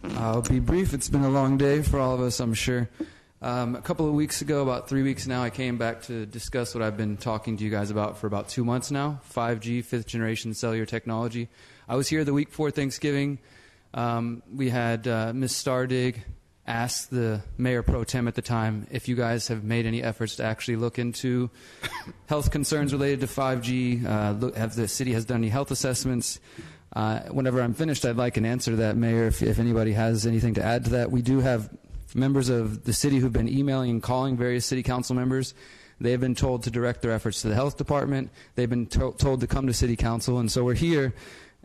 I'll be brief. It's been a long day for all of us, I'm sure. A couple of weeks ago, about 3 weeks now, I came back to discuss what I've been talking to you guys about for about 2 months now, 5G, fifth-generation cellular technology. I was here the week before Thanksgiving. We had Ms. Stardig ask the mayor pro tem at the time if you guys have made any efforts to actually look into health concerns related to 5G, have the city has done any health assessments. Whenever I'm finished, I'd like an answer to that, Mayor, if anybody has anything to add to that. We do have members of the city who've been emailing and calling various city council members. They have been told to direct their efforts to the health department. They've been told to come to city council, and so we're here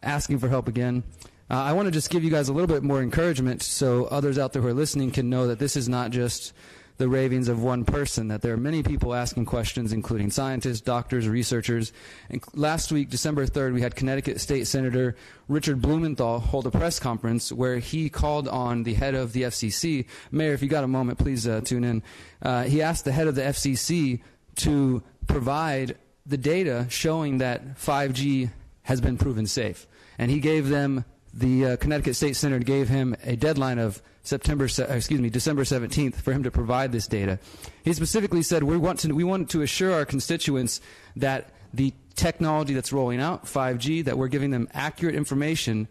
asking for help again. I want to just give you guys a little bit more encouragement so others out there who are listening can know that this is not just the ravings of one person, that there are many people asking questions, including scientists, doctors, researchers. And last week, December 3rd, we had Connecticut State Senator Richard Blumenthal hold a press conference where he called on the head of the FCC. Mayor, if you got a moment, please tune in. He asked the head of the FCC to provide the data showing that 5G has been proven safe. And he gave them, the Connecticut State Senator gave him a deadline of December 17th for him to provide this data. He specifically said we want to assure our constituents that the technology that's rolling out, 5G, that we're giving them accurate information,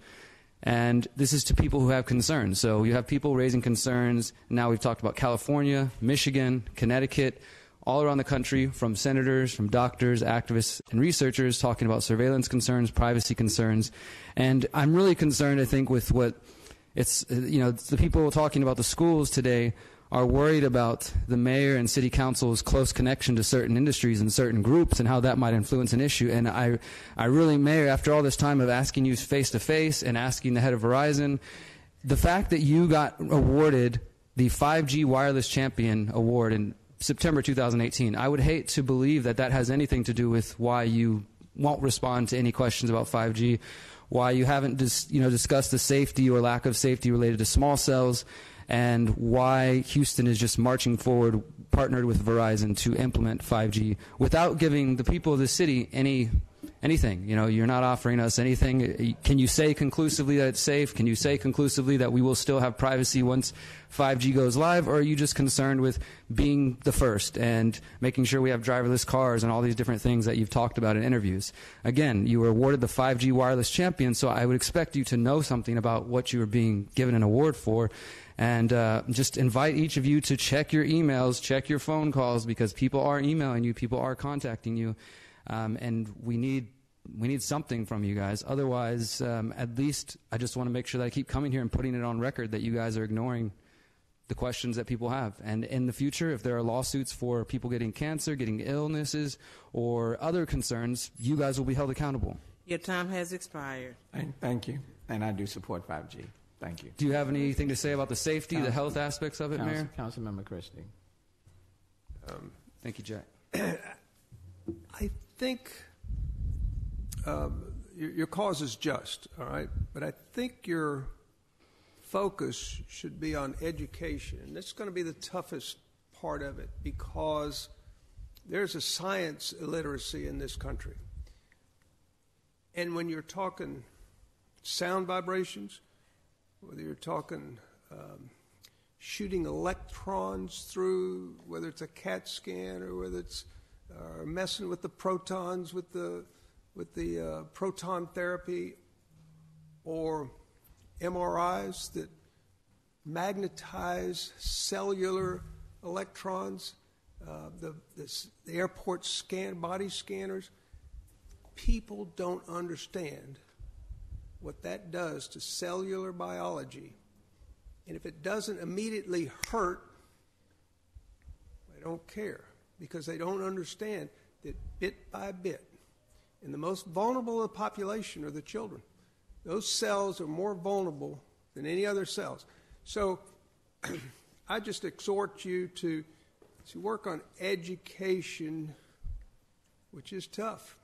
and this is to people who have concerns. So you have people raising concerns. Now we've talked about California, Michigan, Connecticut, all around the country, from senators, from doctors, activists, and researchers talking about surveillance concerns, privacy concerns. And I'm really concerned, I think, with what it's, the people talking about the schools today are worried about the mayor and city council's close connection to certain industries and certain groups and how that might influence an issue. And I really, Mayor, after all this time of asking you face-to-face and asking the head of Verizon, the fact that you got awarded the 5G Wireless Champion Award in September 2018, I would hate to believe that that has anything to do with why you won't respond to any questions about 5G, why you haven't discussed the safety or lack of safety related to small cells, and why Houston is just marching forward, partnered with Verizon to implement 5G without giving the people of the city anything. You're not offering us anything. Can you say conclusively that it's safe? Can you say conclusively that we will still have privacy once 5G goes live? Or are you just concerned with being the first and making sure we have driverless cars and all these different things that you've talked about in interviews? Again, you were awarded the 5G Wireless Champion, so I would expect you to know something about what you were being given an award for. And just invite each of you to check your emails, check your phone calls, because people are emailing you, people are contacting you. And we need something from you guys. Otherwise, at least I just want to make sure that I keep coming here and putting it on record that you guys are ignoring the questions that people have. And in the future, if there are lawsuits for people getting cancer, getting illnesses, or other concerns, you guys will be held accountable. Your time has expired. Thank you. And I do support 5G. Thank you. Do you have anything to say about the safety, the health aspects of it, Mayor? Councilmember Christie. Thank you, Jack. I think your cause is just, all right? But I think your focus should be on education. And that's going to be the toughest part of it because there's a science illiteracy in this country. And when you're talking sound vibrations, whether you're talking shooting electrons through, whether it's a CAT scan or whether it's messing with the protons with the proton therapy, or MRIs that magnetize cellular electrons, the airport body scanners. People don't understand what that does to cellular biology. And if it doesn't immediately hurt, they don't care, because they don't understand that bit by bit, and the most vulnerable of the population are the children. Those cells are more vulnerable than any other cells. So I just exhort you to work on education, which is tough.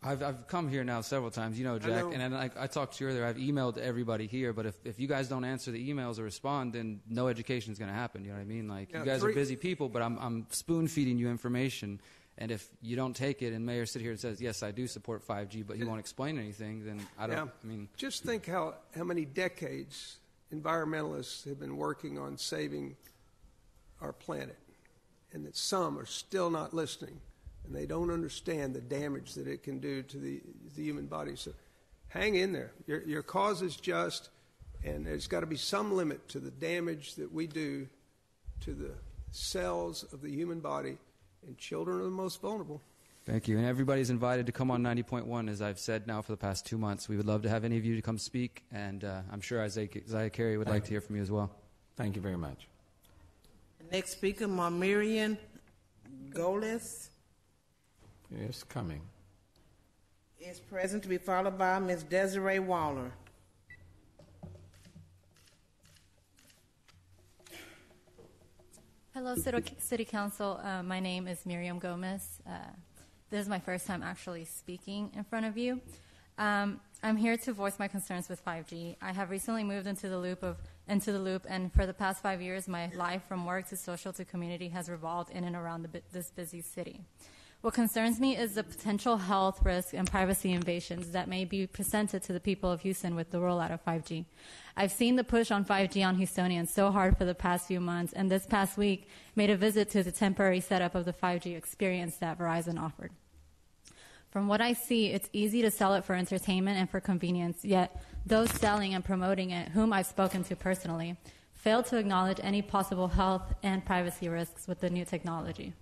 I've come here now several times, Jack, and I talked to you earlier. I've emailed everybody here, but if you guys don't answer the emails or respond, then no education is going to happen. You know what I mean? You guys are busy people, but I'm spoon-feeding you information, and if you don't take it and Mayor sit here and says, yes, I do support 5G, but he won't explain anything, then I mean... Just think how many decades environmentalists have been working on saving our planet, and that some are still not listening, and they don't understand the damage that it can do to the human body. So hang in there. Your cause is just, and there's got to be some limit to the damage that we do to the cells of the human body, and children are the most vulnerable. Thank you. And everybody's invited to come on 90.1, as I've said now for the past 2 months. We would love to have any of you to come speak, and I'm sure Isaiah Carey would like to hear from you as well. Thank you very much. Next speaker, Marmirian Goles, It's coming. is present, to be followed by Ms. Desiree Waller. Hello, City Council. My name is Miriam Gomez. This is my first time actually speaking in front of you. I'm here to voice my concerns with 5G. I have recently moved into the loop, and for the past 5 years, my life from work to social to community has revolved in and around this busy city. What concerns me is the potential health risk and privacy invasions that may be presented to the people of Houston with the rollout of 5G. I've seen the push on 5G on Houstonians so hard for the past few months, and this past week made a visit to the temporary setup of the 5G experience that Verizon offered. From what I see, it's easy to sell it for entertainment and for convenience, yet those selling and promoting it, whom I've spoken to personally, fail to acknowledge any possible health and privacy risks with the new technology.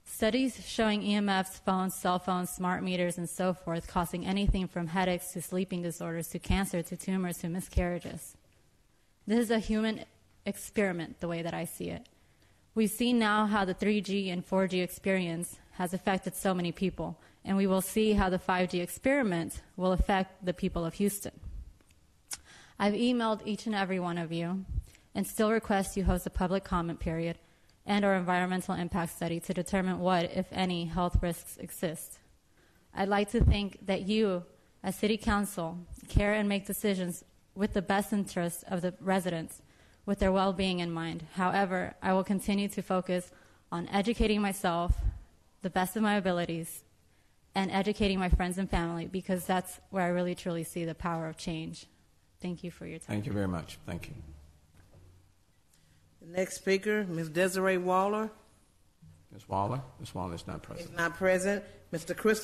Studies showing EMFs, phones, cell phones, smart meters, and so forth causing anything from headaches to sleeping disorders to cancer to tumors to miscarriages. This is a human experiment, the way that I see it. We see now how the 3G and 4G experience has affected so many people, and we will see how the 5G experiment will affect the people of Houston. I've emailed each and every one of you and still request you host a public comment period and or environmental impact study to determine what, if any, health risks exist. I'd like to think that you, as City Council, care and make decisions with the best interests of the residents, with their well-being in mind. However, I will continue to focus on educating myself, the best of my abilities, and educating my friends and family, because that's where I really truly see the power of change. Thank you for your time. Thank you very much. Thank you. The next speaker, Ms. Desiree Waller, Ms. Waller? Ms. Waller is not present. is not present. Mr. Christopher